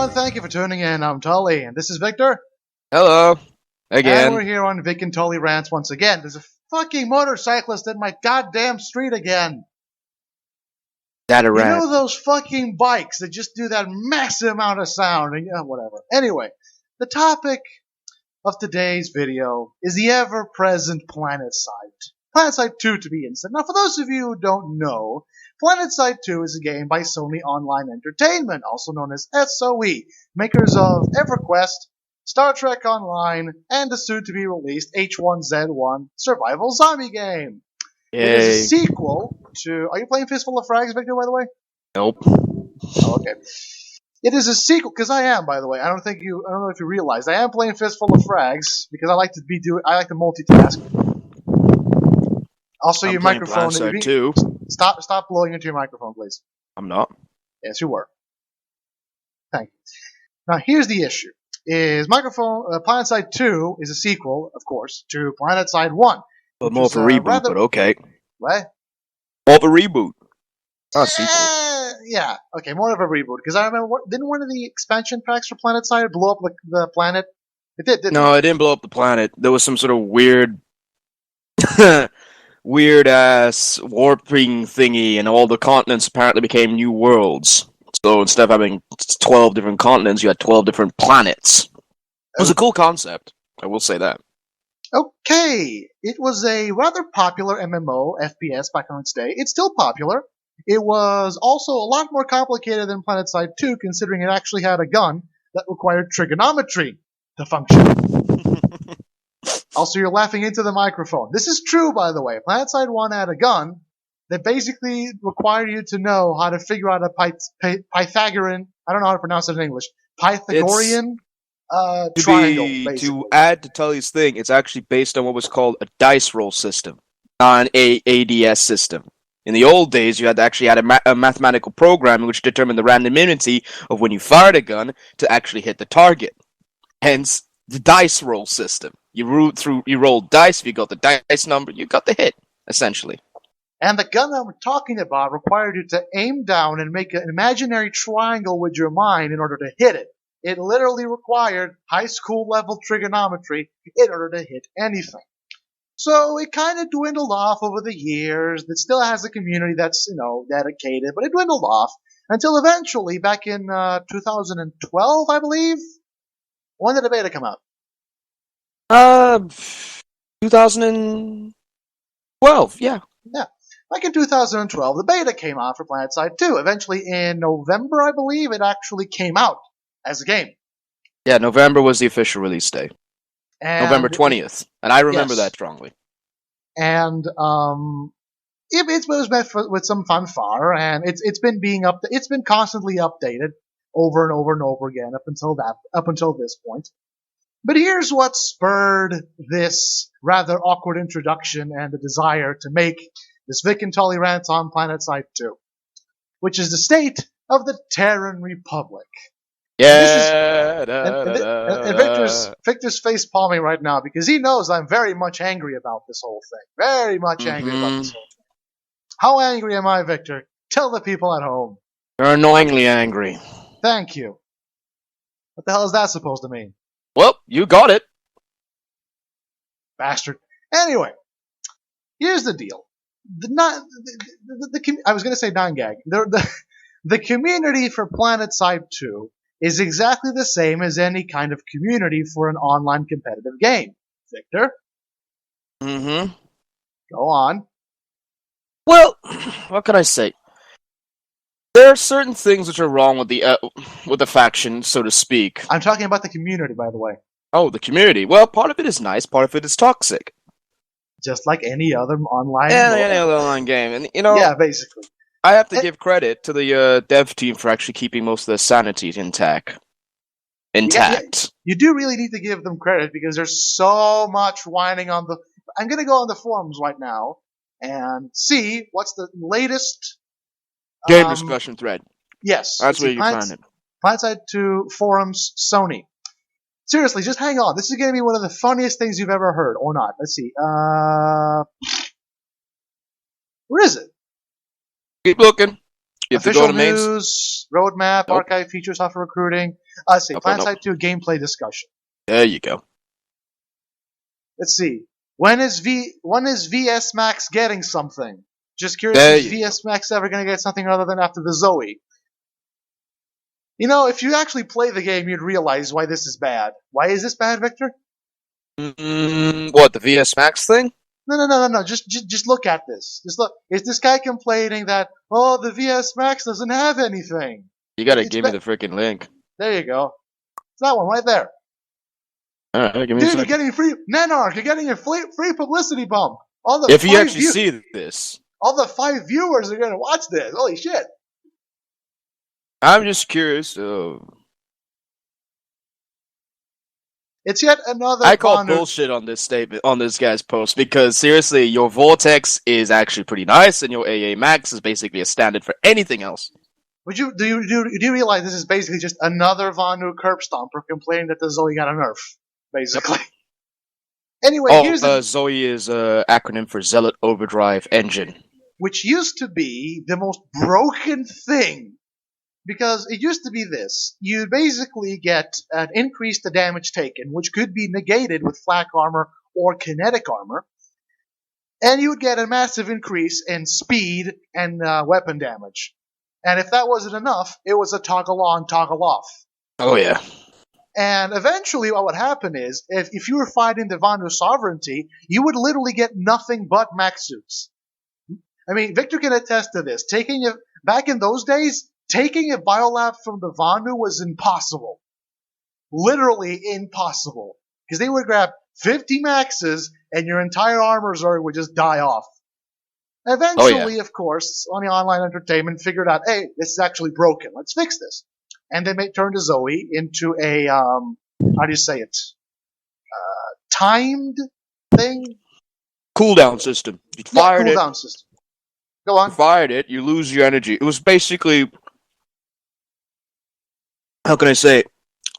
everyone, thank you for tuning in. I'm Tully, and this is Victor. Hello. And Again. we're here on Vick&Tully Rants once again. There's a fucking motorcyclist in my goddamn street again. That a You rat. know those fucking bikes that just do that massive amount of sound and whatever. Anyway, the topic of today's video is the ever-present Planetside. Planetside 2 to be instant. Now, for those of you who don't know, Planetside 2 is a game by Sony Online Entertainment, also known as SOE, makers of EverQuest, Star Trek Online, and the soon-to-be-released H1Z1 survival zombie game. Yay. It is a sequel to... Are you playing Fistful of Frags, Victor, by the way? Nope. Oh, okay. It is a sequel, because I am, by the way. I don't know if you realized. I am playing Fistful of Frags, because I like to multitask. Also, I'm your playing microphone... Planetside too. Stop blowing into your microphone, please. I'm not. Yes, you were. Thank you. Now, here's the issue. Planetside 2 is a sequel, of course, to Planetside 1. But more of a reboot, but okay. What? More of a reboot. Not a sequel. Yeah, okay, more of a reboot. Because I remember, didn't one of the expansion packs for Planetside blow up the planet? It did, didn't it? No, it didn't blow up the planet. There was some sort of weird... weird-ass warping thingy, and all the continents apparently became new worlds. So instead of having 12 different continents, you had 12 different planets. It was a cool concept. I will say that. Okay, it was a rather popular MMO FPS back on its day. It's still popular. It was also a lot more complicated than Planetside 2, considering it actually had a gun that required trigonometry to function. Also, you're laughing into the microphone. This is true, by the way. Planetside 1 had a gun that basically required you to know how to figure out a Pythagorean, I don't know how to pronounce it in English, Pythagorean triangle, basically. To add to Tully's thing, it's actually based on what was called a dice roll system, not an ADS system. In the old days, you had to actually had a mathematical program which determined the randomity of when you fired a gun to actually hit the target. Hence, the dice roll system. You rolled dice, if you got the dice number, you got the hit, essentially. And the gun that we're talking about required you to aim down and make an imaginary triangle with your mind in order to hit it. It literally required high school level trigonometry in order to hit anything. So it kind of dwindled off over the years. It still has a community that's, dedicated, but it dwindled off until eventually, back in 2012, I believe. When did the beta come out? 2012, yeah. Yeah. Back in 2012, the beta came out for Planetside 2. Eventually, in November, I believe, it actually came out as a game. Yeah, November was the official release day. And November 20th. And I remember that strongly. And it was met with some fanfare, and it's been constantly updated over and over and over again up until this point. But here's what spurred this rather awkward introduction and the desire to make this Vick&Tully Rant on Planetside 2, which is the state of the Terran Republic. Yeah. And Victor's face palming right now because he knows I'm very much angry about this whole thing. Very much angry about this whole thing. How angry am I, Victor? Tell the people at home. You're annoyingly angry. Thank you. What the hell is that supposed to mean? Well, you got it. Bastard. Anyway, here's the deal. I was going to say 9gag. The community for Planetside 2 is exactly the same as any kind of community for an online competitive game. Victor? Mm-hmm. Go on. Well, what can I say? There are certain things which are wrong with the faction, so to speak. I'm talking about the community, by the way. Oh, the community. Well, part of it is nice, part of it is toxic. Just like any other online game. Any other online game. And, yeah, basically. I have to give credit to the dev team for actually keeping most of their sanity intact. Yeah, you do really need to give them credit because there's so much whining on the... I'm going to go on the forums right now and see what's the latest... game discussion thread. Yes. That's where you find it. Planetside 2 forums Sony. Seriously, just hang on. This is going to be one of the funniest things you've ever heard, or not. Let's see. Where is it? Keep looking. You have to go Official to mains. news, roadmap, Nope. archive features, offer recruiting. Let's see, Nope, Planetside 2 gameplay discussion. There you go. Let's see. When is VS Max getting something? Just curious, There is you VS Max ever going to get something other than after the Zoe? You know, if you actually play the game, you'd realize why this is bad. Why is this bad, Victor? What, the VS Max thing? No. Just look at this. Just look. Is this guy complaining that, oh, the VS Max doesn't have anything? You gotta give me the freaking link. There you go. It's that one right there. Alright, give me a Dude, second. you're getting free Nanarch. You're getting a free publicity bump. If you actually see this. All the 5 viewers are going to watch this. Holy shit. I'm just curious. It's yet another I call bullshit on this statement, on this guy's post, because seriously, your Vortex is actually pretty nice, and your AA Max is basically a standard for anything else. Do you realize this is basically just another Vanu curb stomper complaining that the Zoe got a nerf, basically? Anyway, Zoe is an acronym for Zealot Overdrive Engine. Which used to be the most broken thing. Because it used to be this. You basically get an increase to damage taken, which could be negated with flak armor or kinetic armor. And you would get a massive increase in speed and weapon damage. And if that wasn't enough, it was a toggle on, toggle off. Oh yeah. And eventually what would happen is, if you were fighting the Vanu Sovereignty, you would literally get nothing but max suits. I mean, Victor can attest to this. Back in those days, taking a biolab from the Vanu was impossible. Literally impossible. Because they would grab 50 maxes and your entire armor zone would just die off. Eventually, of course, on the online entertainment figured out, hey, this is actually broken. Let's fix this. And they turned the Zoe into a, how do you say it? Timed thing? Cooldown system. You fired it. Cooldown system. Go on. You fired it, you lose your energy. It was basically, how can I say?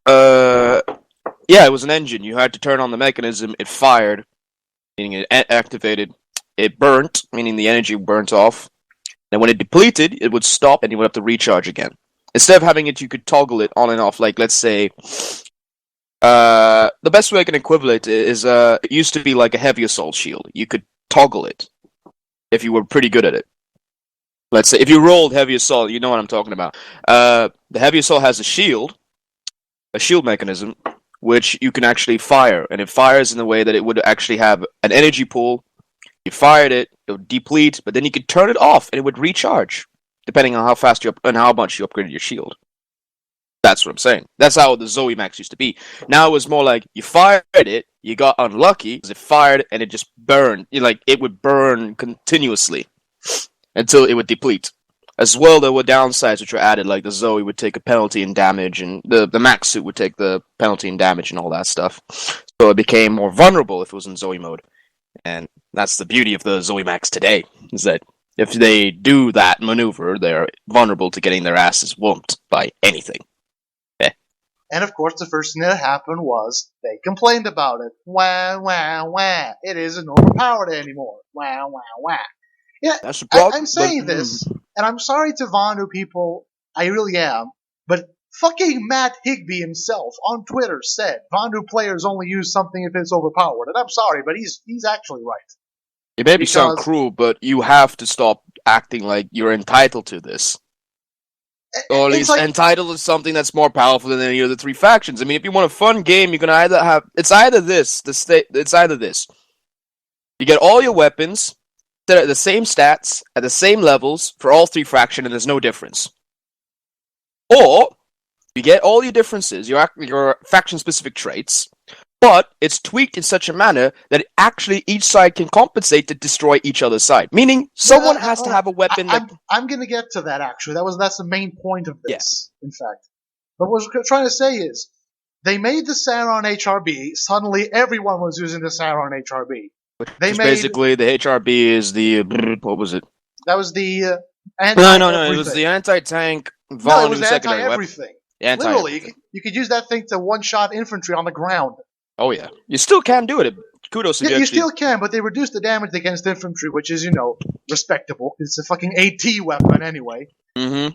Yeah, it was an engine. You had to turn on the mechanism. It fired, meaning it activated. It burnt, meaning the energy burnt off. Then when it depleted, it would stop and you would have to recharge again. Instead of having it, you could toggle it on and off. Like, let's say, the best way I can equivalent it is, it used to be like a heavy assault shield. You could toggle it if you were pretty good at it. Let's say, if you rolled heavy assault, you know what I'm talking about. The heavy assault has a shield mechanism, which you can actually fire. And it fires in a way that it would actually have an energy pool. You fired it, it would deplete, but then you could turn it off and it would recharge, depending on how fast and how much you upgraded your shield. That's what I'm saying. That's how the Zoe Max used to be. Now it was more like, you fired it, you got unlucky, because it fired and it just burned. It would burn continuously until it would deplete. As well, there were downsides which were added, like the Zoe would take a penalty in damage, and the Max suit would take the penalty in damage and all that stuff. So it became more vulnerable if it was in Zoe mode. And that's the beauty of the Zoe Max today, is that if they do that maneuver, they're vulnerable to getting their asses whooped by anything. And of course, the first thing that happened was they complained about it. Wah, wah, wah. It isn't overpowered anymore. Wah, wah, wah. Yeah, That's the problem. I'm saying this, and I'm sorry to Vanu people, I really am, but fucking Matt Higbee himself on Twitter said Vanu players only use something if it's overpowered. And I'm sorry, but he's actually right. It may sound cruel, but you have to stop acting like you're entitled to this. Or at least entitled to something that's more powerful than any of the three factions. I mean, if you want a fun game, you can either have... It's either this. You get all your weapons at the same stats, at the same levels, for all three factions, and there's no difference. Or, you get all your differences, your faction-specific traits, but it's tweaked in such a manner that actually each side can compensate to destroy each other's side. Meaning, someone has to have a weapon I'm going to get to that, actually. That's the main point of this, in fact. But what I was trying to say is, they made the Sauron HRB, suddenly everyone was using the Sauron HRB. Basically, the HRB is the... What was it? That was the... No, it was the anti-tank volume it was secondary anti-everything. Weapon. Literally, you could use that thing to one-shot infantry on the ground. Oh yeah. You still can do it. Kudos to you. You still can, but they reduce the damage against infantry, which is, respectable. It's a fucking AT weapon anyway. Mm-hmm.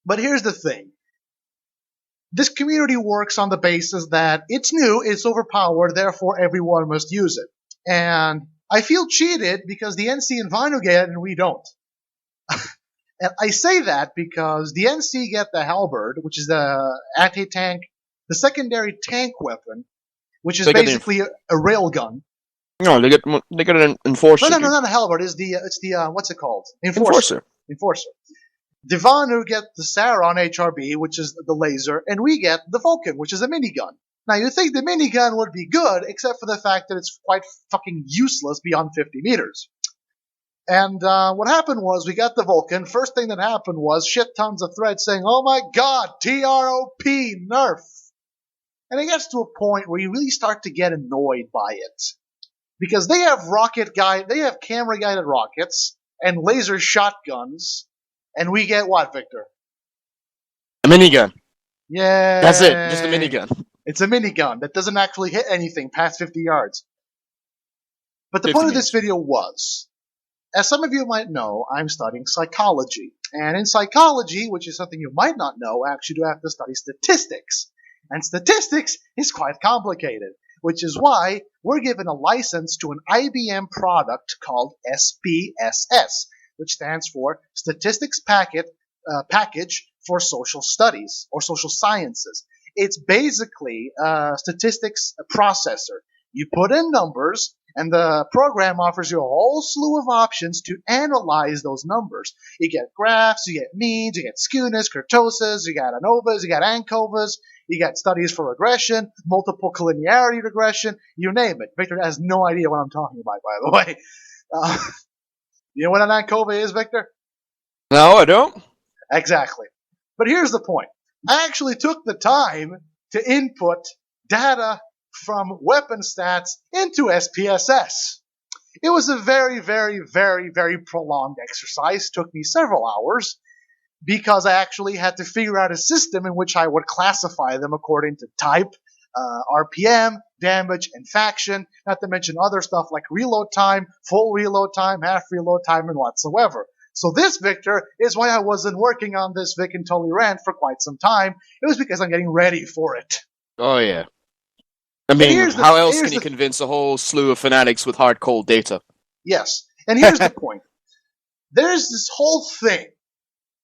But here's the thing. This community works on the basis that it's new, it's overpowered, therefore everyone must use it. And I feel cheated because the NC and Vino get it and we don't. And I say that because the NC get the halberd, which is the anti-tank, the secondary tank weapon, which is They get basically a railgun. No, they get an enforcer. No, not a halberd. It's the what's it called? Enforcer. The Vanu get the Sauron HRB, which is the laser, and we get the Vulcan, which is a minigun. Now, you'd think the minigun would be good, except for the fact that it's quite fucking useless beyond 50 meters. And what happened was, we got the Vulcan. First thing that happened was shit tons of threads saying, "Oh my god, TROP, nerf." And it gets to a point where you really start to get annoyed by it. Because they have camera guided rockets and laser shotguns, and we get what, Victor? A minigun. Yeah. That's it. Just a minigun. It's a minigun that doesn't actually hit anything past 50 yards. But the point of this video was, as some of you might know, I'm studying psychology. And in psychology, which is something you might not know, I actually do have to study statistics. And statistics is quite complicated, which is why we're given a license to an IBM product called SPSS, which stands for Statistics Package for Social Studies, or Social Sciences. It's basically a statistics processor. You put in numbers, and the program offers you a whole slew of options to analyze those numbers. You get graphs, you get means, you get skewness, kurtosis, you got ANOVAs, you got ANCOVAs, you got studies for regression, multiple collinearity regression, you name it. Victor has no idea what I'm talking about, by the way. You know what an ANCOVA is, Victor? No, I don't. Exactly. But here's the point. I actually took the time to input data from weapon stats into SPSS. It was a very, very, very, very prolonged exercise. It took me several hours because I actually had to figure out a system in which I would classify them according to type, RPM, damage, and faction, not to mention other stuff like reload time, full reload time, half reload time, and whatsoever. So this, Victor, is why I wasn't working on this Vick&Tully rant for quite some time. It was because I'm getting ready for it. Oh, yeah. I mean, how else can you convince a whole slew of fanatics with hard cold data? Yes. And here's the point. There's this whole thing,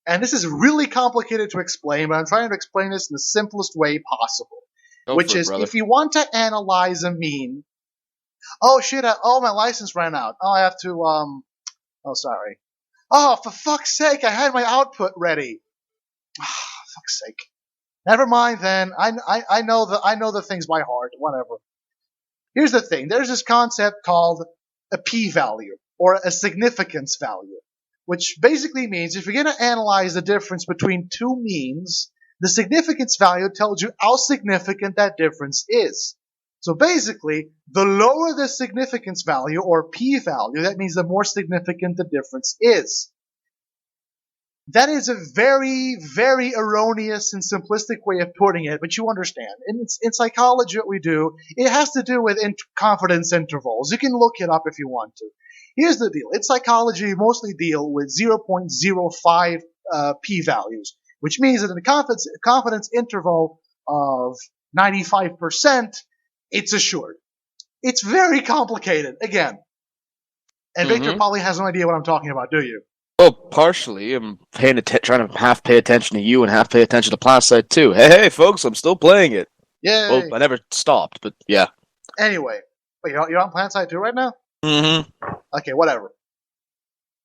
and this is really complicated to explain, but I'm trying to explain this in the simplest way possible. Which is, if you want to analyze a mean, oh shit, my license ran out. Oh, I have to, oh, sorry. Oh, for fuck's sake, I had my output ready. Fuck's sake. Never mind then. I know the things by heart. Whatever. Here's the thing. There's this concept called a p-value, or a significance value, which basically means if you're going to analyze the difference between two means, the significance value tells you how significant that difference is. So basically, the lower the significance value, or p-value, that means the more significant the difference is. That is a very, very erroneous and simplistic way of putting it, but you understand. In psychology, what we do, it has to do with confidence intervals. You can look it up if you want to. Here's the deal. In psychology, you mostly deal with 0.05 p-values, which means that in a confidence interval of 95%, it's assured. It's very complicated, again. And Victor probably has no idea what I'm talking about, do you? Well, partially. I'm trying to half pay attention to you and half pay attention to Planetside too. Hey, folks, I'm still playing it. Yay. Well, I never stopped, but yeah. Anyway, wait, you're on Planetside 2 right now? Mm-hmm. Okay, whatever.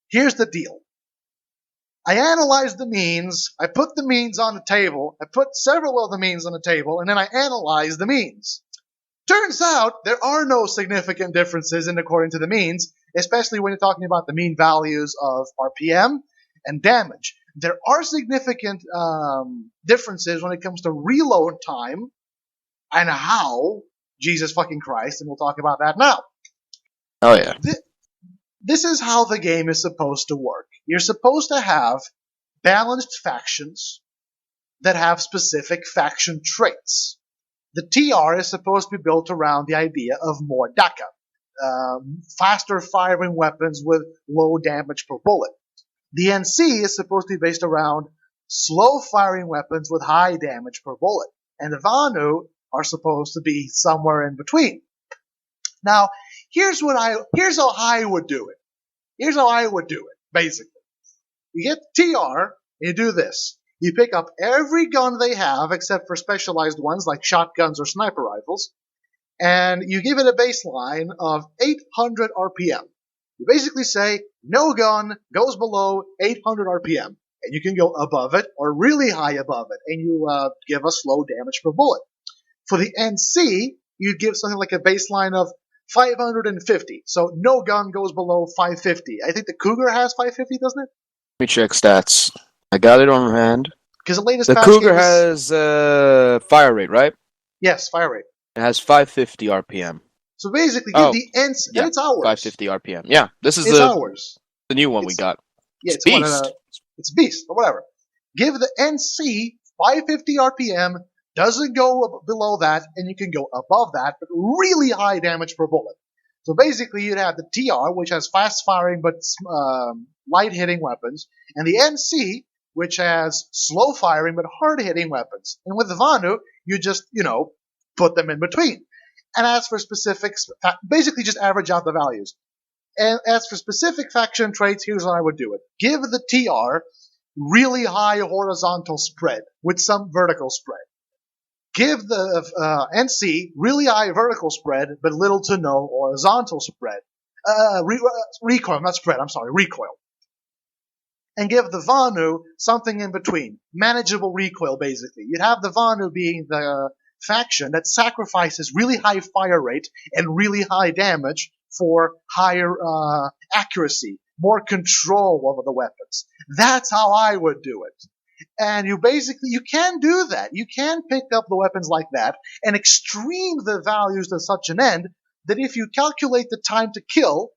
Here's the deal. I analyzed the means, I put the means on the table, I put several of the means on the table, and then I analyzed the means. Turns out there are no significant differences according to the means, especially when you're talking about the mean values of RPM and damage. There are significant differences when it comes to reload time and how, Jesus fucking Christ, and we'll talk about that now. Oh yeah. This is how the game is supposed to work. You're supposed to have balanced factions that have specific faction traits. The TR is supposed to be built around the idea of more DACA, faster firing weapons with low damage per bullet. The NC is supposed to be based around slow-firing weapons with high damage per bullet, and the Vanu are supposed to be somewhere in between. Now, here's how I would do it. Here's how I would do it, basically. You get TR, and you do this. You pick up every gun they have, except for specialized ones like shotguns or sniper rifles, and you give it a baseline of 800 RPM. You basically say, no gun goes below 800 RPM, and you can go above it or really high above it, and you give a slow damage per bullet. For the NC, you give something like a baseline of 550, so no gun goes below 550. I think the Cougar has 550, doesn't it? Let me check stats. I got it on hand. Because the latest The patch Cougar gave us- has fire rate, right? Yes, fire rate. It has 550 RPM. So basically, give the NC, Yeah, and it's ours. 550 RPM. Yeah, this is It's ours. the new one we got. Yeah, It's it's Beast. it's Beast, or whatever. Give the NC 550 RPM, doesn't go below that, and you can go above that, but really high damage per bullet. So basically, you'd have the TR, which has fast firing but light hitting weapons, and the NC, which has slow firing but hard hitting weapons. And with the Vanu, you just, put them in between. And as for specifics, basically just average out the values. And as for specific faction traits, here's how I would do it. Give the TR really high horizontal spread with some vertical spread. Give the NC really high vertical spread, but little to no horizontal spread. Recoil, not spread, I'm sorry, recoil. And give the Vanu something in between. Manageable recoil, basically. You'd have the Vanu being the faction that sacrifices really high fire rate and really high damage for higher accuracy, more control over the weapons. That's how I would do it. And you can do that. You can pick up the weapons like that and extreme the values to such an end that if you calculate the time to kill,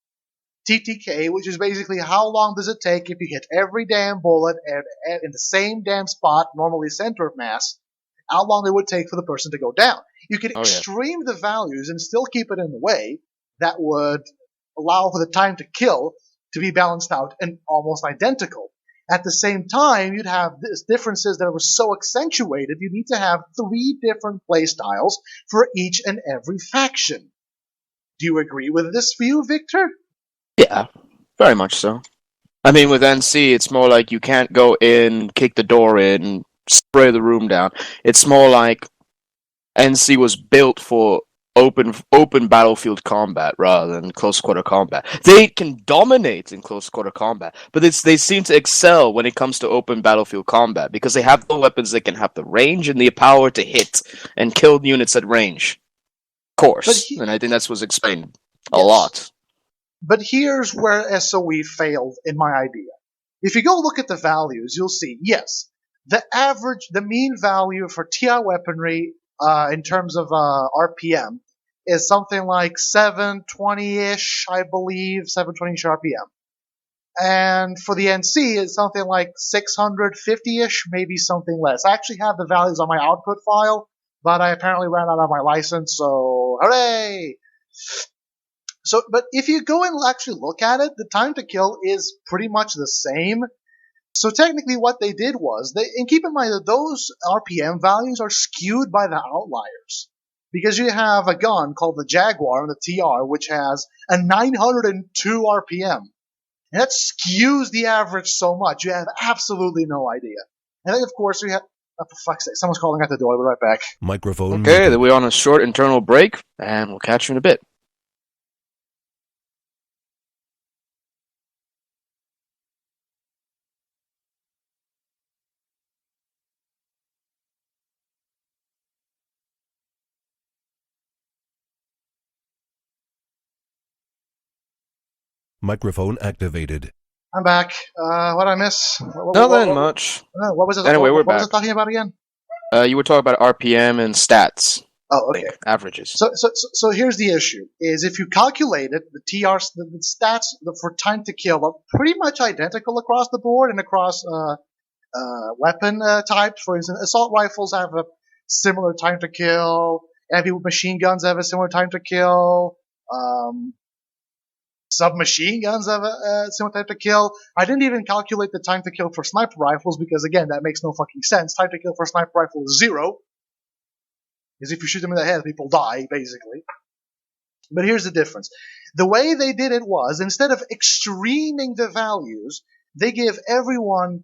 TTK, which is basically how long does it take if you hit every damn bullet in the same damn spot, normally center of mass, how long it would take for the person to go down. You could extreme the values and still keep it in a way that would allow for the time to kill to be balanced out and almost identical. At the same time, you'd have differences that were so accentuated, you need to have 3 different playstyles for each and every faction. Do you agree with this view, Victor? Yeah, very much so. I mean, with NC, it's more like you can't go in, kick the door in, spray the room down. It's more like NC was built for open battlefield combat rather than close quarter combat. They can dominate in close quarter combat, but they seem to excel when it comes to open battlefield combat because they have the weapons that can have the range and the power to hit and kill units at range. Of course, and I think that's what's explained a lot. But here's where SOE failed in my idea. If you go look at the values, you'll see, yes, the mean value for TI weaponry in terms of RPM is something like 720-ish, I believe, 720-ish RPM. And for the NC, it's something like 650-ish, maybe something less. I actually have the values on my output file, but I apparently ran out of my license, so hooray! So, but if you go and actually look at it, the time to kill is pretty much the same. So technically what they did was, and keep in mind that those RPM values are skewed by the outliers. Because you have a gun called the Jaguar, the TR, which has a 902 RPM. And that skews the average so much, you have absolutely no idea. And then, of course, we have... Oh, for fuck's sake, someone's calling at the door. I'll be right back. Microphone. Okay, then we're on a short internal break, and we'll catch you in a bit. Microphone activated. I'm back. What did I miss? Nothing much. What was it? Anyway, we're what was back. it talking about again? You were talking about RPM and stats. Oh, okay. Averages. So here's the issue: is if you calculate it, the TRs, the stats for time to kill are pretty much identical across the board and across weapon types. For instance, assault rifles have a similar time to kill. Heavy machine guns have a similar time to kill. Submachine guns have a similar time to kill. I didn't even calculate the time to kill for sniper rifles because, again, that makes no fucking sense. Time to kill for a sniper rifle is 0. Because if you shoot them in the head, people die, basically. But here's the difference. The way they did it was, instead of extreming the values, they give everyone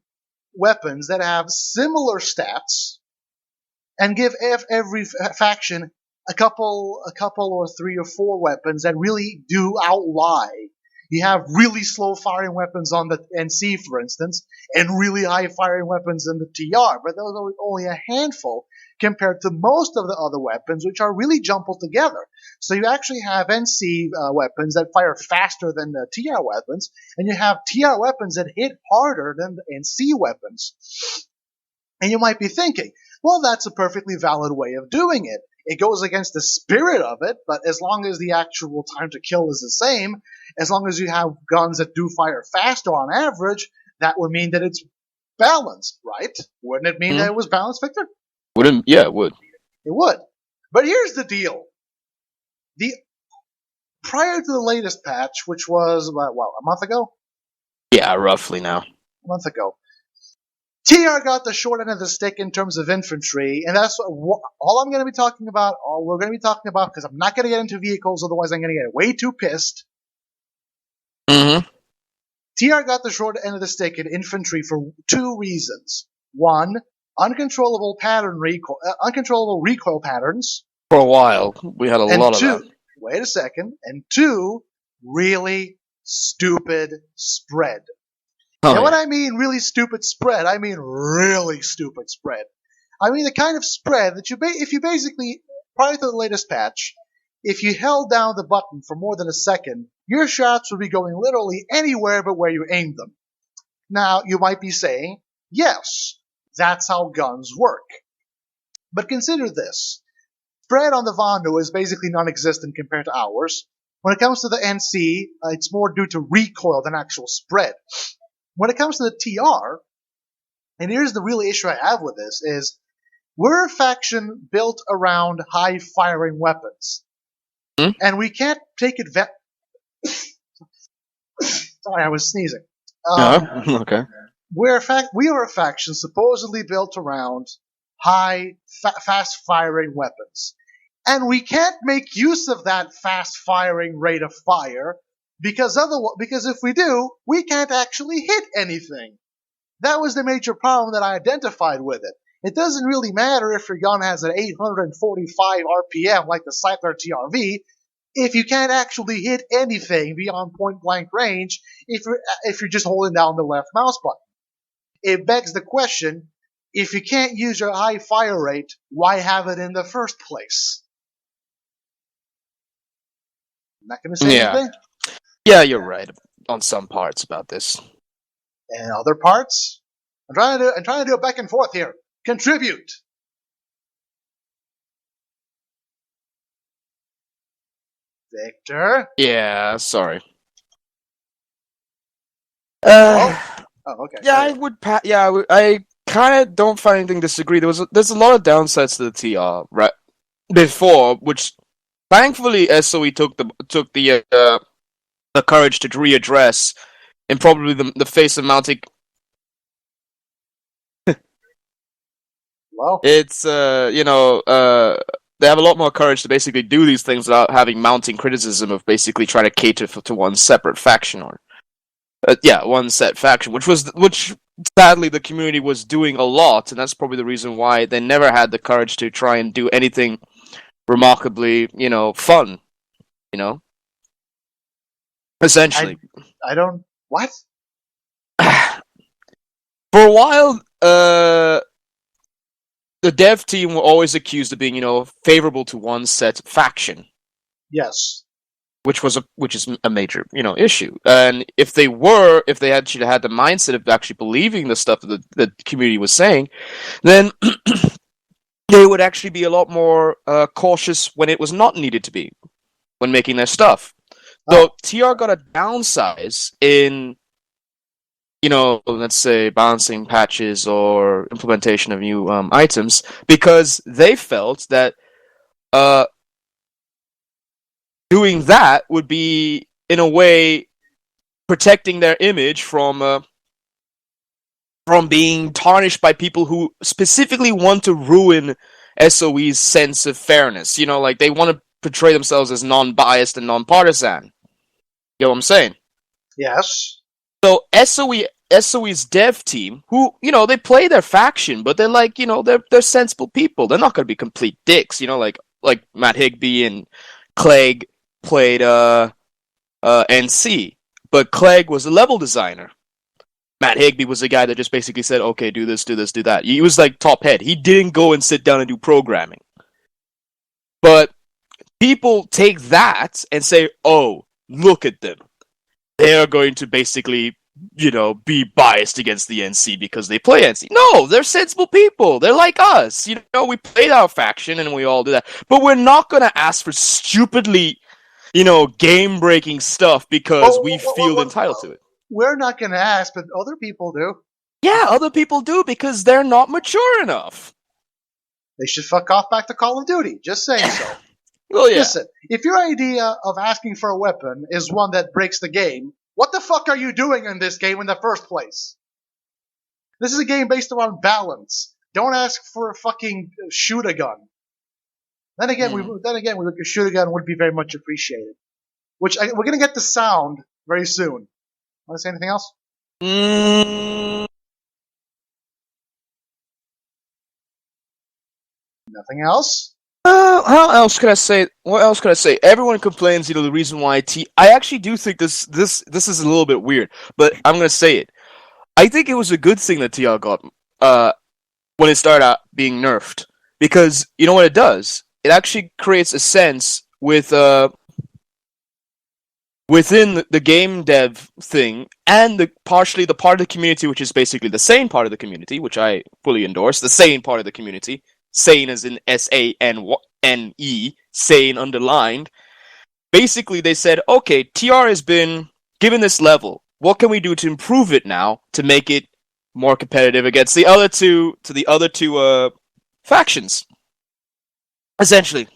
weapons that have similar stats and give every faction a couple or 3 or 4 weapons that really do outlie. You have really slow firing weapons on the NC, for instance, and really high firing weapons in the TR, but those are only a handful compared to most of the other weapons, which are really jumbled together. So you actually have NC weapons that fire faster than the TR weapons, and you have TR weapons that hit harder than the NC weapons. And you might be thinking, well, that's a perfectly valid way of doing it. It goes against the spirit of it, but as long as the actual time to kill is the same, as long as you have guns that do fire faster on average, that would mean that it's balanced, right? Wouldn't it mean that it was balanced, Victor? Yeah, it would. It would. But here's the deal. Prior to the latest patch, which was, a month ago? Yeah, roughly now. A month ago. TR got the short end of the stick in terms of infantry, and that's all I'm going to be talking about, all we're going to be talking about, because I'm not going to get into vehicles, otherwise I'm going to get way too pissed. Mm-hmm. TR got the short end of the stick in infantry for 2 reasons. 1, uncontrollable recoil patterns. For a while, we had a lot of that. Wait a second. And 2, really stupid spread. And what I mean really stupid spread, I mean really stupid spread. I mean the kind of spread that if you basically, prior to the latest patch, if you held down the button for more than a second, your shots would be going literally anywhere but where you aimed them. Now, you might be saying, yes, that's how guns work. But consider this. Spread on the Vandu is basically non-existent compared to ours. When it comes to the NC, it's more due to recoil than actual spread. When it comes to the TR, and here's the real issue I have with this, is we're a faction built around high-firing weapons. And we can't take advantage... Sorry, I was sneezing. Okay. We are a faction supposedly built around fast-firing weapons. And we can't make use of that fast-firing rate of fire, because if we do, we can't actually hit anything. That was the major problem that I identified with it. It doesn't really matter if your gun has an 845 RPM like the Cycler TRV, if you can't actually hit anything beyond point-blank range if you're just holding down the left mouse button. It begs the question, if you can't use your high fire rate, why have it in the first place? I'm not going to say anything. Yeah, you're right on some parts about this. And other parts? I'm trying to do a back and forth here. Contribute. Victor? Yeah, sorry. Oh, okay. Yeah, I would. I kind of don't find anything to disagree. There's a lot of downsides to the TR right before, which thankfully SOE took the courage to readdress in probably the face of mounting. Well, it's they have a lot more courage to basically do these things without having mounting criticism of basically trying to cater to one separate faction or one set faction, which sadly the community was doing a lot, and that's probably the reason why they never had the courage to try and do anything remarkably, fun, essentially. I don't what? For a while, the dev team were always accused of being, favorable to one set faction. Yes. Which is a major, issue. And if they actually had the mindset of actually believing the stuff that the community was saying, then they would actually be a lot more cautious when it was not needed to be, when making their stuff. So TR got a downsize in, let's say balancing patches or implementation of new items, because they felt that doing that would be in a way, protecting their image from being tarnished by people who specifically want to ruin SOE's sense of fairness. You know, like they want to portray themselves as non-biased and non-partisan. You know what I'm saying? Yes. So SOE's dev team, who, you know, they play their faction, but they're like, you know, they're sensible people. They're not going to be complete dicks. You know, like Matt Higbee and Clegg played NC, but Clegg was a level designer. Matt Higbee was the guy that just basically said, okay, do this, do that. He was like top head. He didn't go and sit down and do programming. But people take that and say, oh, look at them. They're going to basically, you know, be biased against the NC because they play NC. No, they're sensible people. They're like us. You know, we played our faction and we all do that. But we're not going to ask for stupidly, you know, game-breaking stuff because we feel entitled to it. We're not going to ask, but other people do. Yeah, other people do because they're not mature enough. They should fuck off back to Call of Duty. Just saying so. Well, yeah. Listen, if your idea of asking for a weapon is one that breaks the game, what the fuck are you doing in this game in the first place? This is a game based around balance. Don't ask for a fucking shoot a gun. Then again, we could shoot a gun would be very much appreciated. We're gonna get the sound very soon. Want to say anything else? Nothing else? How else could I say? What else could I say? Everyone complains, you know, the reason why I actually do think this is a little bit weird, but I'm gonna say it. I think it was a good thing that TR got when it started out being nerfed, because you know what it does? It actually creates a sense within the game dev thing, and partially the part of the community which is basically the sane part of the community, which I fully endorse, the sane part of the community, sane as in SANE, sane underlined. Basically, they said, okay, TR has been given this level. What can we do to improve it now to make it more competitive against the other two factions? Essentially.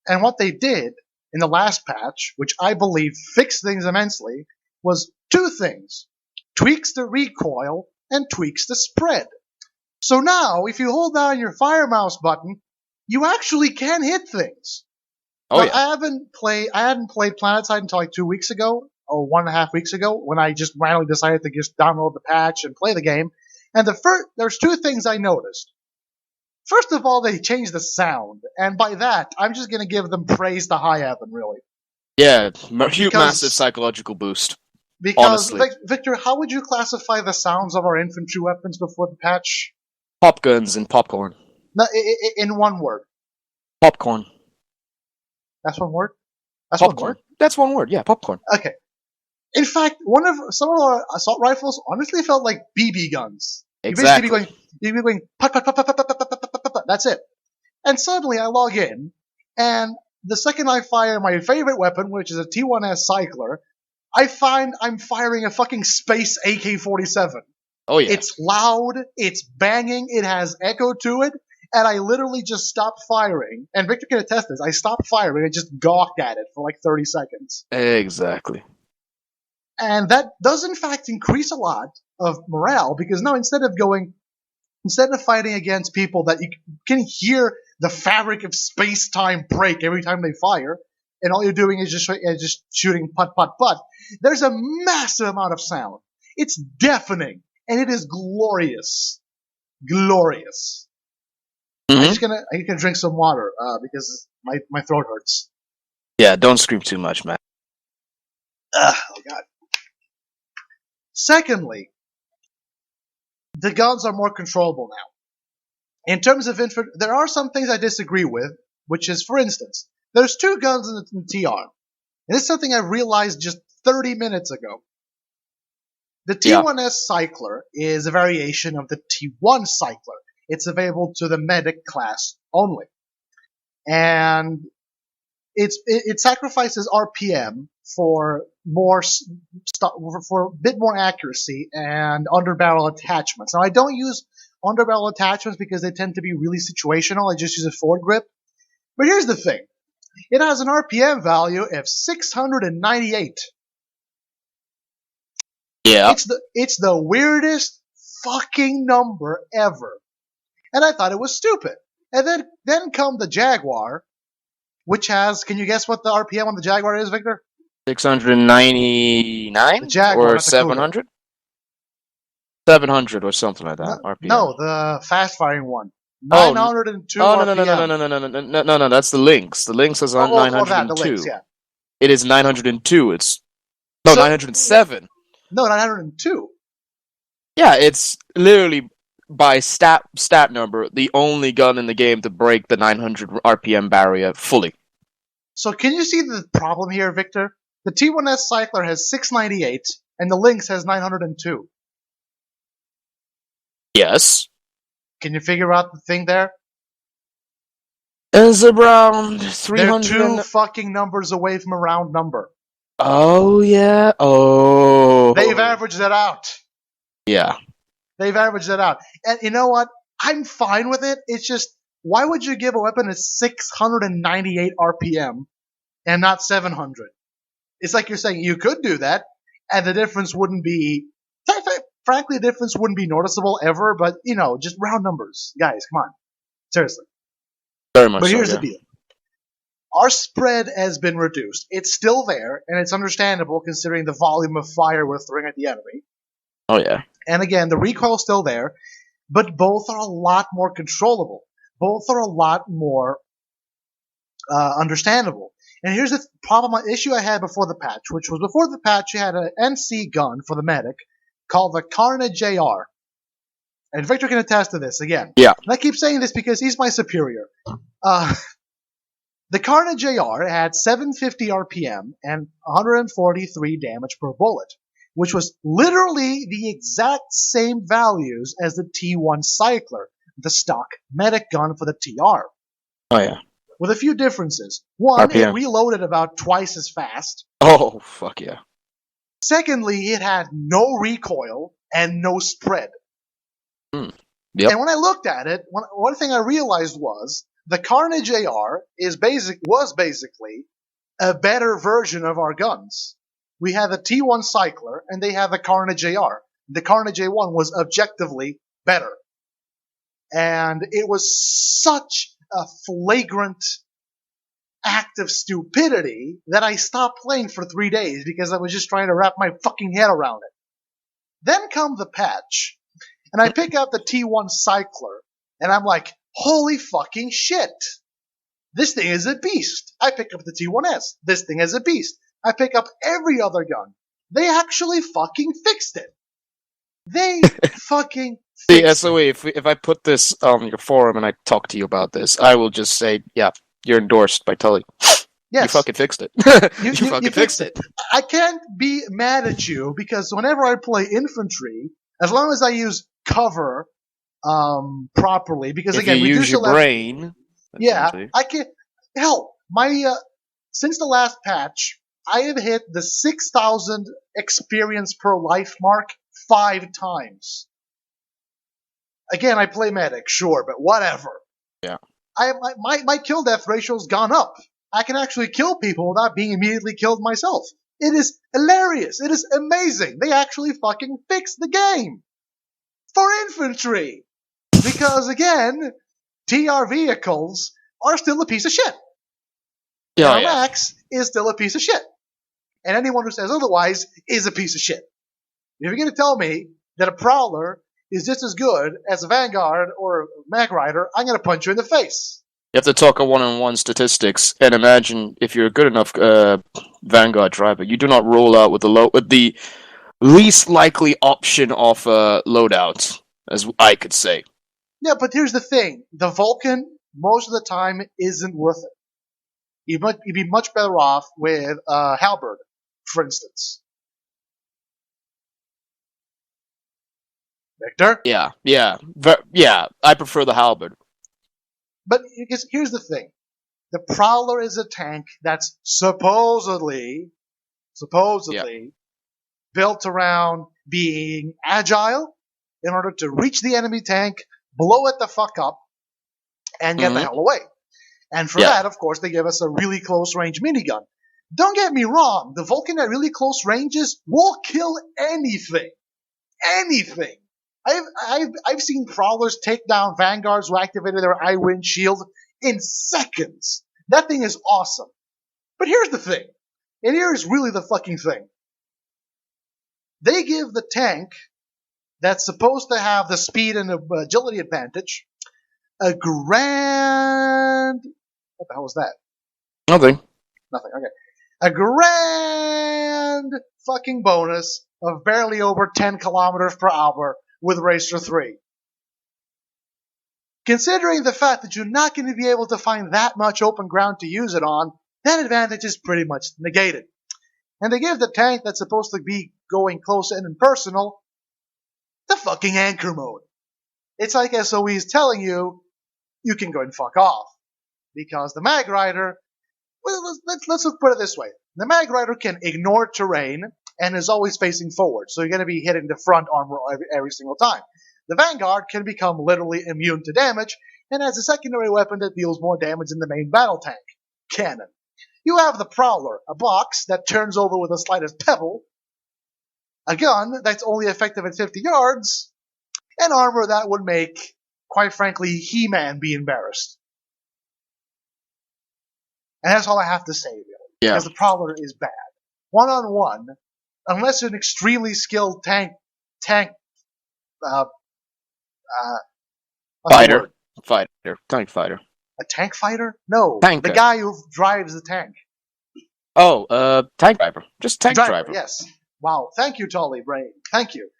And what they did in the last patch, which I believe fixed things immensely, was two things. Tweaks the recoil and tweaks the spread. So now, if you hold down your fire mouse button, you actually can hit things. Oh, now, yeah. I hadn't played Planetside until like 2 weeks ago, or 1.5 weeks ago, when I just randomly decided to just download the patch and play the game. And there's two things I noticed. First of all, they changed the sound, and by that, I'm just going to give them praise to high heaven, really. Yeah, massive psychological boost. Because, honestly. Victor, how would you classify the sounds of our infantry weapons before the patch? Pop guns and popcorn. No, in one word. Popcorn. That's one word? That's popcorn. one word? That's one word, yeah, popcorn. Okay. In fact, some of our assault rifles honestly felt like BB guns. Exactly. You'd be going, put, put, put, put, put, put, put, put, put, put, that's it. And suddenly I log in, and the second I fire my favorite weapon, which is a T1S cycler, I find I'm firing a fucking space AK-47. Oh yeah. It's loud, it's banging, it has echo to it, and I literally just stopped firing. And Victor can attest this. I stopped firing and just gawked at it for like 30 seconds. Exactly. And that does in fact increase a lot of morale, because now instead of fighting against people that you can hear the fabric of space-time break every time they fire, and all you're doing is just shooting putt, putt, putt, there's a massive amount of sound. It's deafening, and it is glorious. Glorious. Mm-hmm. I need to drink some water, because my throat hurts. Yeah, don't scream too much, man. Oh god. Secondly, the guns are more controllable now. In terms of there are some things I disagree with, which is, for instance, there's two guns in TR. And this is something I realized just 30 minutes ago. The T1S cycler is a variation of the T1 cycler. It's available to the medic class only. And it sacrifices RPM for for a bit more accuracy and underbarrel attachments. Now, I don't use underbarrel attachments because they tend to be really situational. I just use a forward grip. But here's the thing. It has an RPM value of 698. Yeah. It's the weirdest fucking number ever. And I thought it was stupid. And then come the Jaguar, which has, can you guess what the RPM on the Jaguar is, Victor? 699 The Jaguar, or not the Cougar. 700? 700 or something like that. RPM. No, the fast firing one. Oh, 902 Oh, RPM. no, that's the Lynx. The Lynx is on Oh, 902. the Lynx, yeah. It is 902. It's 907. No, 902. Yeah, it's literally by stat number the only gun in the game to break the 900 RPM barrier fully. So can you see the problem here, Victor? The T1S Cycler has 698, and the Lynx has 902. Yes. Can you figure out the thing there? Is around 300. They're two fucking numbers away from a round number. Oh, yeah. Oh. They've averaged it out. Yeah. They've averaged it out. And you know what? I'm fine with it. It's just, why would you give a weapon a 698 RPM and not 700? It's like you're saying you could do that, and the difference wouldn't be, frankly, the difference wouldn't be noticeable ever, but, you know, just round numbers. Guys, come on. Seriously. Very much But so, here's yeah. the deal. Our spread has been reduced. It's still there, and it's understandable considering the volume of fire we're throwing at the enemy. Oh, yeah. And again, the recoil's still there, but both are a lot more controllable. Both are a lot more understandable. And here's the issue I had before the patch, which was before the patch you had an NC gun for the medic called the Carnage AR. And Victor can attest to this again. Yeah. And I keep saying this because he's my superior. The Carnage AR had 750 RPM and 143 damage per bullet, which was literally the exact same values as the T1 Cycler, the stock medic gun for the TR. Oh, yeah. With a few differences. One, RPM. it reloaded about twice as fast. Oh, fuck yeah. Secondly, it had no recoil and no spread. Yep. And when I looked at it, one thing I realized was the Carnage AR was basically a better version of our guns. We had the T1 Cycler, and they had the Carnage AR. The Carnage A1 was objectively better. And it was such a flagrant act of stupidity that I stopped playing for 3 days because I was just trying to wrap my fucking head around it. Then come the patch, and I pick up the T1 Cycler, and I'm like, holy fucking shit. This thing is a beast. I pick up the T1S. This thing is a beast. I pick up every other gun. They actually fucking fixed it. They fucking The fixed SOE, if I put this on your forum and I talk to you about this, I will just say, yeah, you're endorsed by Tully. Yes. You fucking fixed it. You fucking fixed it. I can't be mad at you because whenever I play infantry, as long as I use cover properly, because If again, you we use do your still have, brain. yeah, essentially. I can. Hell, my since the last patch, I have hit the 6,000 experience per life mark 5 times. Again, I play medic, sure, but whatever. Yeah. My kill death ratio's gone up. I can actually kill people without being immediately killed myself. It is hilarious. It is amazing. They actually fucking fixed the game for infantry. Because again, TR vehicles are still a piece of shit. Yeah, Our yeah. Max is still a piece of shit. And anyone who says otherwise is a piece of shit. If you're going to tell me that a Prowler is just as good as a Vanguard or a Mag Rider, I'm going to punch you in the face. You have to talk a one-on-one statistics, and imagine if you're a good enough Vanguard driver, you do not roll out with the least likely option of loadout, as I could say. Yeah, but here's the thing. The Vulcan, most of the time, isn't worth it. You'd be much better off with Halberd, for instance. Victor? Yeah. I prefer the halberd. But here's the thing. The Prowler is a tank that's supposedly built around being agile in order to reach the enemy tank, blow it the fuck up, and get the hell away. And for that, of course, they give us a really close-range minigun. Don't get me wrong, the Vulcan at really close ranges will kill anything. Anything. I've seen Prowlers take down Vanguards who activated their I-Wind shield in seconds. That thing is awesome. But here's the thing. And here's really the fucking thing. They give the tank that's supposed to have the speed and agility advantage a grand... What the hell was that? Nothing. Nothing, okay. A grand fucking bonus of barely over 10 kilometers per hour with Racer 3. Considering the fact that you're not going to be able to find that much open ground to use it on, that advantage is pretty much negated. And they give the tank that's supposed to be going close and impersonal the fucking anchor mode. It's like SOE is telling you, you can go and fuck off. Because the Mag Rider, well, let's put it this way. The Mag Rider can ignore terrain and is always facing forward, so you're going to be hitting the front armor every single time. The Vanguard can become literally immune to damage, and has a secondary weapon that deals more damage than the main battle tank, cannon. You have the Prowler, a box that turns over with the slightest pebble, a gun that's only effective at 50 yards, and armor that would make, quite frankly, He-Man be embarrassed. And that's all I have to say, really. Yeah. Because the Prowler is bad. One-on-one, unless you're an extremely skilled tank Fighter. Tank fighter. A tank fighter? No. Tanker. The guy who drives the tank. Oh, tank driver. Just tank driver. Yes. Wow. Thank you, Tully Brain. Thank you.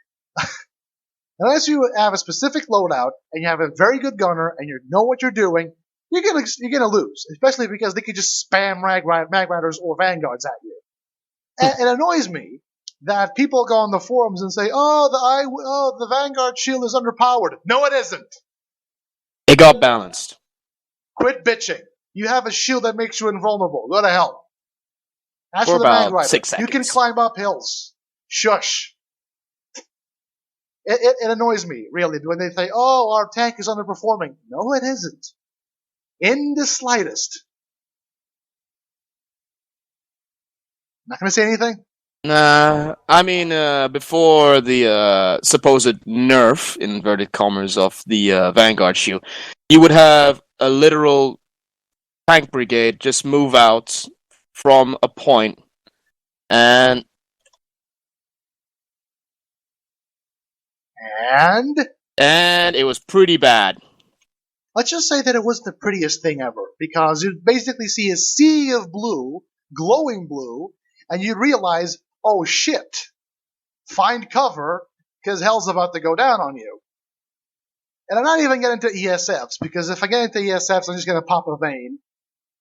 Unless you have a specific loadout, and you have a very good gunner, and you know what you're doing, you're gonna lose. Especially because they can just spam Mag Riders or Vanguards at you. And it annoys me that people go on the forums and say, the Vanguard shield is underpowered. No, it isn't. It got balanced. Quit bitching. You have a shield that makes you invulnerable. Go to hell. As For for the Mag about Rider, 6 seconds. you can climb up hills. Shush. It annoys me, really, when they say, oh, our tank is underperforming. No, it isn't. In the slightest. Not gonna say anything? Nah, I mean, before the supposed nerf, in inverted commas, of the Vanguard shield, you would have a literal tank brigade just move out from a point, and it was pretty bad. Let's just say that it wasn't the prettiest thing ever, because you'd basically see a sea of blue, glowing blue, and you'd realize, oh shit, find cover, because hell's about to go down on you. And I'm not even getting into ESFs, because if I get into ESFs, I'm just going to pop a vein.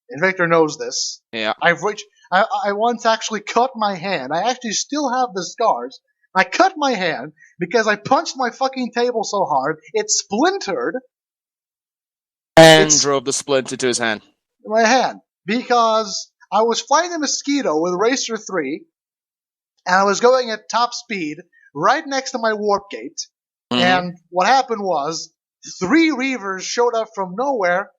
And Victor knows this. Yeah. I once actually cut my hand. I actually still have the scars. I cut my hand because I punched my fucking table so hard, it splintered. And drove the splint into his hand. My hand. Because I was flying a Mosquito with Racer 3, and I was going at top speed right next to my warp gate. Mm-hmm. And what happened was, 3 Reavers showed up from nowhere,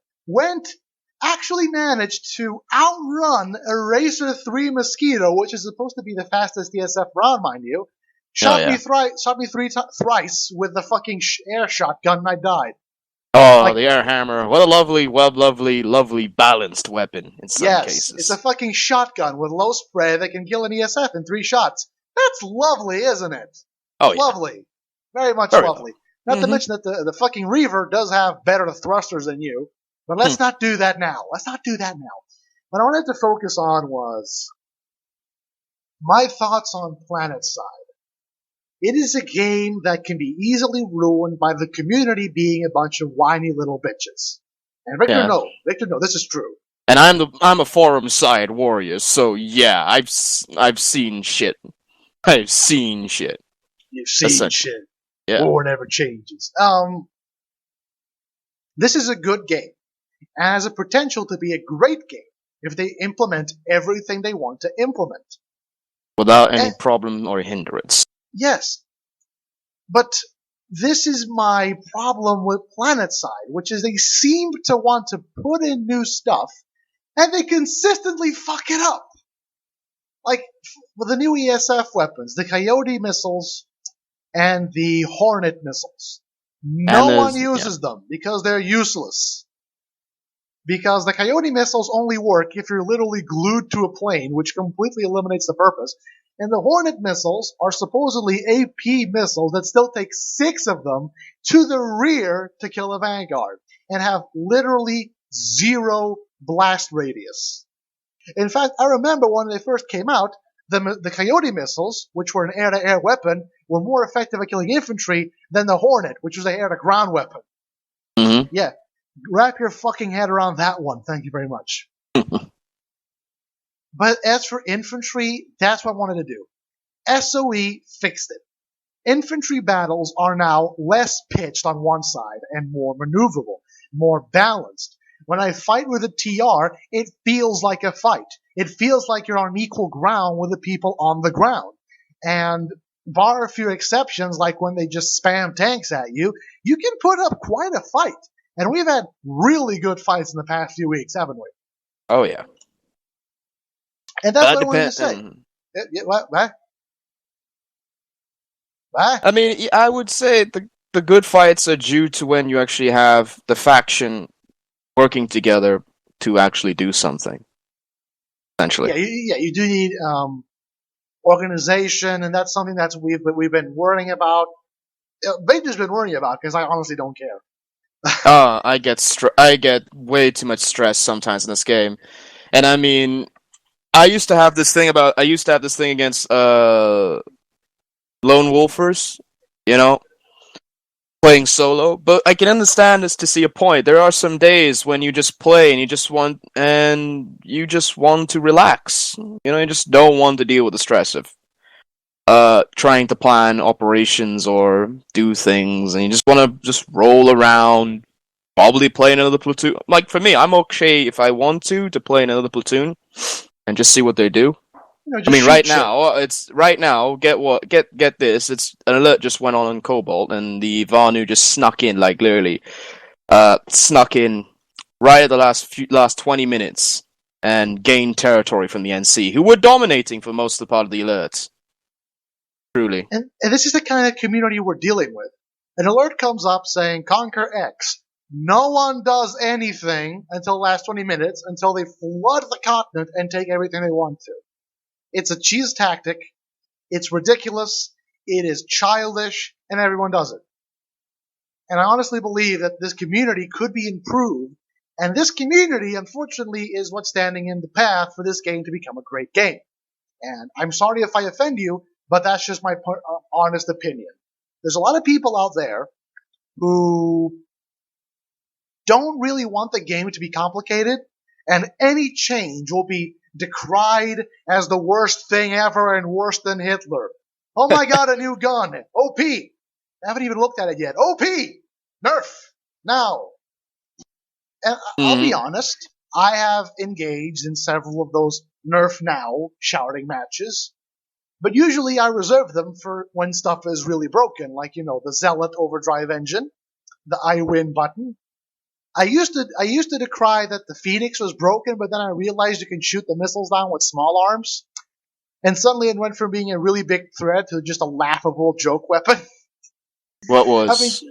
actually managed to outrun a Racer 3 Mosquito, which is supposed to be the fastest DSF round, mind you. Shot me thrice with the fucking air shotgun, and I died. Oh, the air hammer. What a lovely balanced weapon in some cases. It's a fucking shotgun with low spread that can kill an ESF in 3 shots. That's lovely, isn't it? Oh, yeah. Lovely. Very much lovely. Not to Mm-hmm. mention that the fucking Reaver does have better thrusters than you. But let's not do that now. What I wanted to focus on was my thoughts on Planetside. It is a game that can be easily ruined by the community being a bunch of whiny little bitches. And Victor, no, this is true. And I'm a forum side warrior, so yeah, I've seen shit. I've seen shit. You've seen shit. Yeah. War never changes. This is a good game. And has a potential to be a great game if they implement everything they want to implement. Without any problem or hindrance. Yes. But this is my problem with Planetside, which is they seem to want to put in new stuff, and they consistently fuck it up. Like, with the new ESF weapons, the Coyote missiles and the Hornet missiles. No one uses them because they're useless. Because the Coyote missiles only work if you're literally glued to a plane, which completely eliminates the purpose. And the Hornet missiles are supposedly AP missiles that still take 6 of them to the rear to kill a Vanguard, and have literally 0 blast radius. In fact, I remember when they first came out, the Coyote missiles, which were an air-to-air weapon, were more effective at killing infantry than the Hornet, which was an air-to-ground weapon. Mm-hmm. Yeah, wrap your fucking head around that one. Thank you very much. But as for infantry, that's what I wanted to do. SOE fixed it. Infantry battles are now less pitched on one side and more maneuverable, more balanced. When I fight with a TR, it feels like a fight. It feels like you're on equal ground with the people on the ground. And bar a few exceptions, like when they just spam tanks at you, you can put up quite a fight. And we've had really good fights in the past few weeks, haven't we? Oh, yeah. And that's what I wanted to say. What? I mean, I would say the good fights are due to when you actually have the faction working together to actually do something. Essentially. Yeah, you do need organization, and that's something that we've been worrying about. Vader's been worrying about, because I honestly don't care. I get way too much stress sometimes in this game, and I mean, I used to have this thing against lone wolfers, playing solo. But I can understand this to see a point. There are some days when you just play and you just want to relax. You just don't want to deal with the stress of trying to plan operations or do things, and you just want to just roll around, probably play another platoon. Like, for me, I'm okay if I want to play another platoon and just see what they do. I mean, right now, get this, it's an alert just went on Cobalt, and the Vanu just snuck in, like, literally, snuck in right at the last 20 minutes and gained territory from the NC, who were dominating for most of the part of the alerts. Truly. And this is the kind of community we're dealing with. An alert comes up saying, conquer X. No one does anything until the last 20 minutes, until they flood the continent and take everything they want to. It's a cheese tactic. It's ridiculous. It is childish, and everyone does it. And I honestly believe that this community could be improved, and this community, unfortunately, is what's standing in the path for this game to become a great game. And I'm sorry if I offend you, but that's just my honest opinion. There's a lot of people out there who don't really want the game to be complicated, and any change will be decried as the worst thing ever and worse than Hitler. Oh my god, a new gun! OP! I haven't even looked at it yet. OP! Nerf! Now! And I'll be honest, I have engaged in several of those Nerf now shouting matches. But usually I reserve them for when stuff is really broken, like, the Zealot overdrive engine, the I win button. I used to decry that the Phoenix was broken, but then I realized you can shoot the missiles down with small arms. And suddenly it went from being a really big threat to just a laughable joke weapon. What was?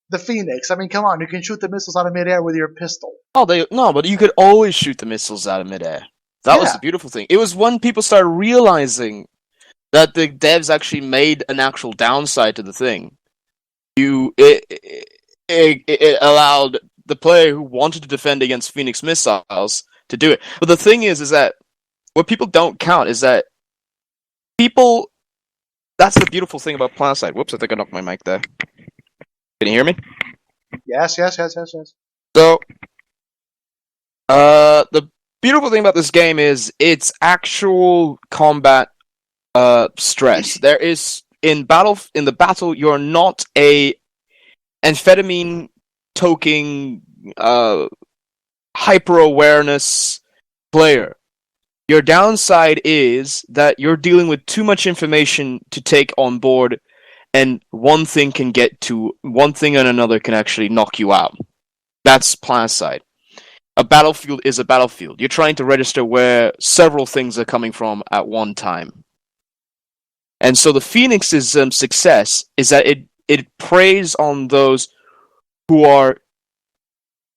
The Phoenix. Come on, you can shoot the missiles out of midair with your pistol. No, but you could always shoot the missiles out of midair. That was the beautiful thing. It was when people started realizing that the devs actually made an actual downside to the thing. It allowed the player who wanted to defend against Phoenix missiles to do it. But the thing is that what people don't count is that that's the beautiful thing about Planetside. Whoops, I think I knocked my mic there. Can you hear me? Yes. So, the beautiful thing about this game is its actual combat stress. There is in the battle, you're not a amphetamine toking hyper awareness player. Your downside is that you're dealing with too much information to take on board and one thing and another can actually knock you out. That's Planetside. A battlefield is a battlefield. You're trying to register where several things are coming from at one time. And so the Phoenix's success is that it preys on those who are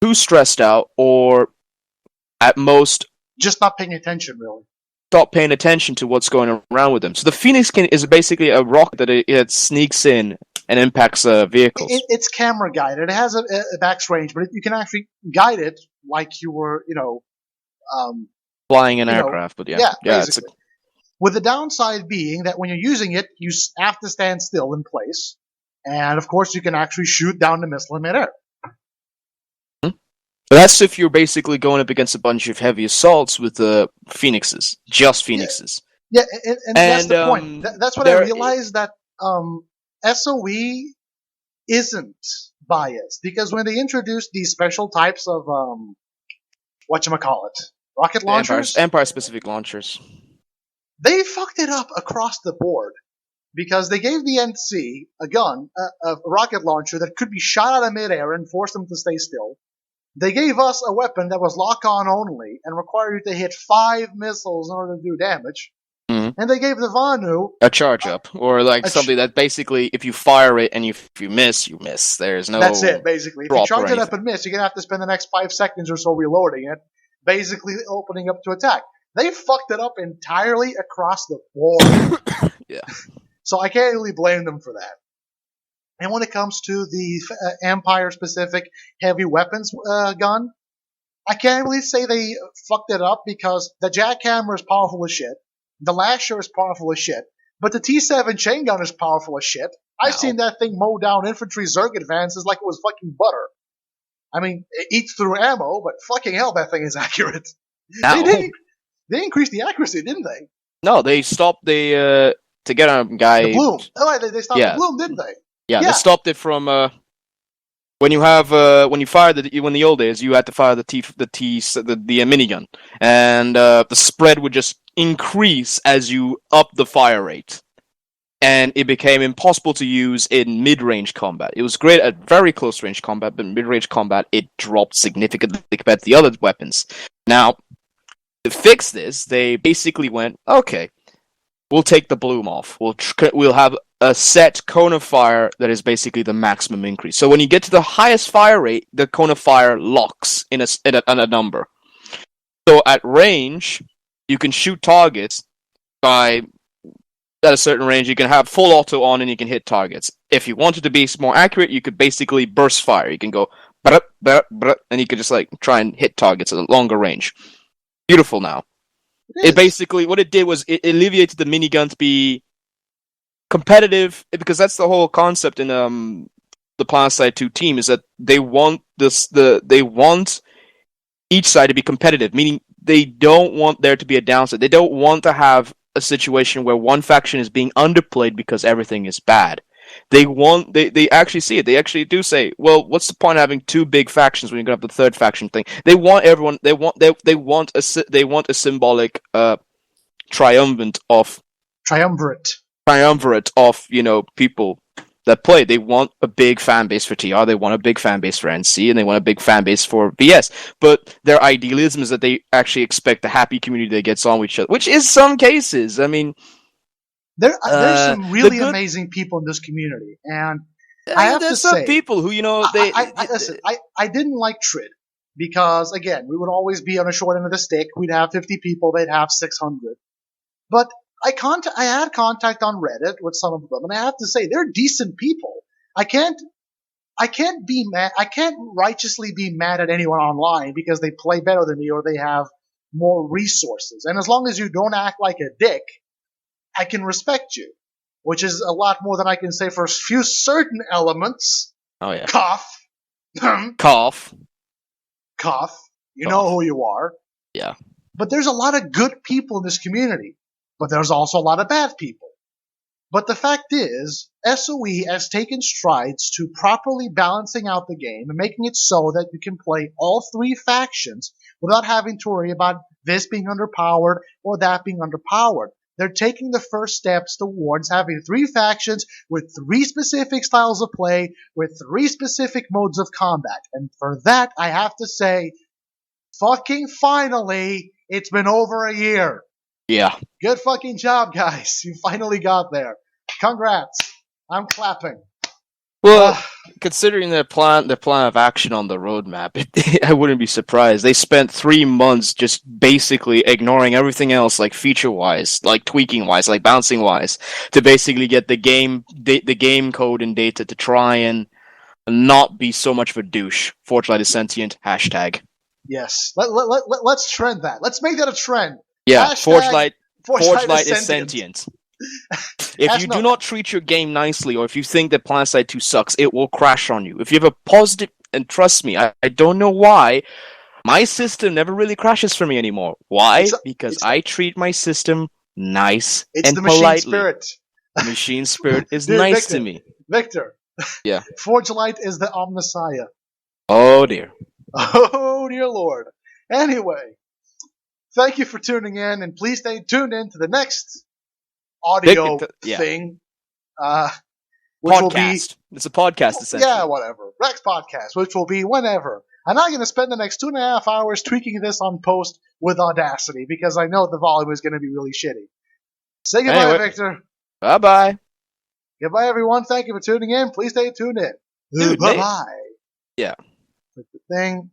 too stressed out or at most Just not paying attention, really. stop paying attention to what's going around with them. So the Phoenix is basically a rocket that it sneaks in and impacts vehicles. It's camera guided. It has a max range, but you can actually guide it like you were, Flying an aircraft, but yeah, basically. With the downside being that when you're using it, you have to stand still in place, and of course you can actually shoot down the missile in midair. That's if you're basically going up against a bunch of heavy assaults with the Phoenixes, just Phoenixes. Yeah, and that's the point. That's what I realized, that SOE isn't biased, because when they introduced these special types of rocket launchers, Empire-specific launchers, they fucked it up across the board, because they gave the NC a gun, a rocket launcher that could be shot out of midair and force them to stay still. They gave us a weapon that was lock-on only and required you to hit 5 missiles in order to do damage. Mm-hmm. And they gave the Vanu a charge up, or like something that basically, if you fire it and if you miss, you miss. There's no. That's it, basically. If you charge it up and miss, you're gonna have to spend the next 5 seconds or so reloading it, basically opening up to attack. They fucked it up entirely across the board. Yeah. So I can't really blame them for that. And when it comes to the Empire-specific heavy weapons gun, I can't really say they fucked it up, because the jackhammer is powerful as shit, the lasher is powerful as shit, but the T7 chain gun is powerful as shit. I've seen that thing mow down infantry Zerg advances like it was fucking butter. I mean, it eats through ammo, but fucking hell, that thing is accurate. They increased the accuracy, didn't they? No, they stopped to get a guy. The bloom. Oh, they stopped the bloom, didn't they? Yeah, they stopped it from when you fire in the old days, you had to fire the minigun, and the spread would just increase as you up the fire rate, and it became impossible to use in mid-range combat. It was great at very close-range combat, but mid-range combat it dropped significantly compared to the other weapons. Now, to fix this, they basically went, okay, we'll take the bloom off. We'll have a set cone of fire that is basically the maximum increase. So when you get to the highest fire rate, the cone of fire locks in a number. So at range, you can shoot targets at a certain range. You can have full auto on and you can hit targets. If you wanted to be more accurate, you could basically burst fire. You can go and you could just like try and hit targets at a longer range. Beautiful now. It basically, what it did was it alleviated the minigun to be competitive, because that's the whole concept in the Planetside 2 team, is that they want they want each side to be competitive, meaning they don't want there to be a downside. They don't want to have a situation where one faction is being underplayed because everything is bad. They actually see it. They actually do say, well, what's the point of having 2 big factions when you're going to have the third faction thing? They want everyone. They want a symbolic triumvirate of people that play. They want a big fan base for TR. They want a big fan base for NC, and they want a big fan base for VS. But their idealism is that they actually expect a happy community that gets on with each other, which is some cases. I mean. There's some really amazing people in this community, and I have to say, some people who listen. I didn't like Trid, because again, we would always be on a short end of the stick. We'd have 50 people, they'd have 600. But I had contact on Reddit with some of them, and I have to say they're decent people. I can't be mad. I can't righteously be mad at anyone online because they play better than me or they have more resources. And as long as you don't act like a dick, I can respect you, which is a lot more than I can say for a few certain elements. Oh yeah. Cough. Cough. You know who you are. Yeah. But there's a lot of good people in this community, but there's also a lot of bad people. But the fact is, SOE has taken strides to properly balancing out the game and making it so that you can play all 3 factions without having to worry about this being underpowered or that being underpowered. they're taking the first steps towards having 3 factions with 3 specific styles of play, with 3 specific modes of combat. And for that, I have to say, fucking finally, it's been over a year. Yeah. Good fucking job, guys. You finally got there. Congrats. I'm clapping. Well, considering their plan of action on the roadmap, I wouldn't be surprised. They spent 3 months just basically ignoring everything else, like feature-wise, like tweaking-wise, like bouncing-wise, to basically get the game code and data to try and not be so much of a douche. Fortnite is sentient. #. Yes. Let's trend that. Let's make that a trend. Yeah, Hashtag Fortnite is sentient. If you do not treat your game nicely, or if you think that Planetside 2 sucks, it will crash on you. If you have a positive, and trust me, I don't know why, my system never really crashes for me anymore. Why? Because I treat my system nice and the politely. machine spirit. The machine spirit is Dude, nice Victor, to me. Victor. Yeah. Fortnite is the Omnissiah. Oh dear. Oh dear Lord. Anyway, thank you for tuning in, and please stay tuned in to the next audio thing. Which will be, it's a podcast, essentially. Yeah, whatever. Rex Podcast, which will be whenever. And I'm going to spend the next 2.5 hours tweaking this on post with Audacity, because I know the volume is going to be really shitty. Say goodbye, Anyway. Victor. Bye-bye. Goodbye, everyone. Thank you for tuning in. Please stay tuned in. Dude, Bye-bye. Yeah. Click the thing.